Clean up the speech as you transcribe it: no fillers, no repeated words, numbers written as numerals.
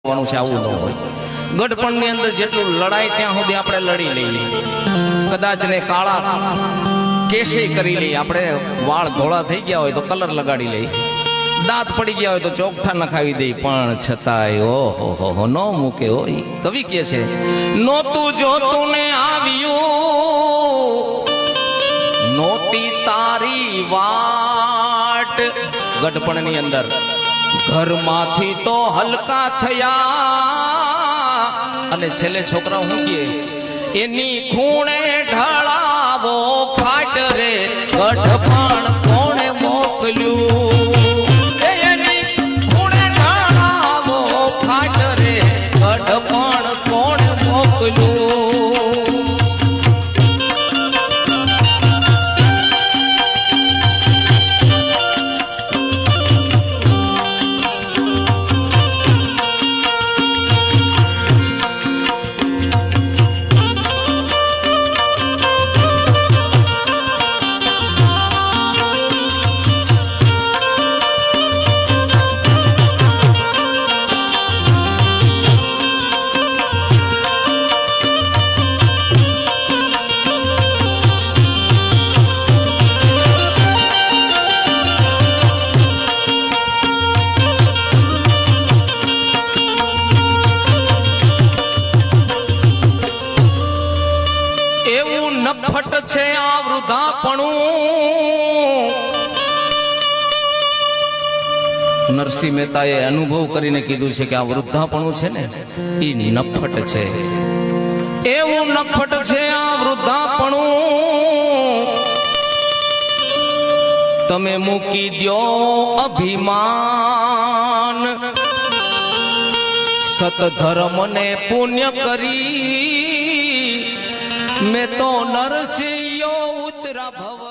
છે આવું ન હોય। ગઢપણની અંદર જેટલું લડાય ત્યાં સુધી આપણે લડી લઈએ, કદાચ ને કાળા કેશી કરી લઈએ, આપણે વાળ ધોળા થઈ ગયા હોય તો કલર લગાડી લઈએ, દાંત પડી ગયા હોય તો ચોકઠા નખાવી દે, પણ છતાંય ઓહો ન મૂકે હોય। કવિ કહે છે નોતું જોતું ને આવ્યું નોતી તારી વાટ। ગઢપણની અંદર ઘરમાંથી તો હલકા થયા અને છેલ્લે છોકરા હું કહે એની ખૂણે ઢળાવો ખાટ રે ગઢપણ કોણે મોકલ્યું, એની ખૂણે ઢળાવો ખાટ રે ગઢપણ કોણે મોકલ્યું। નફટ છે આ વૃદ્ધાપણું। નરસિંહ મહેતાએ અનુભવ કરીને કીધું છે કે આ વૃદ્ધાપણું છે ને એ નફટ છે, એવું નફટ છે આ વૃદ્ધાપણું। તમે મૂકી દ્યો અભિમાન સતધર્મ ને પુણ્ય કરી, મેં તો નરસિંહ ઉતરા ભવ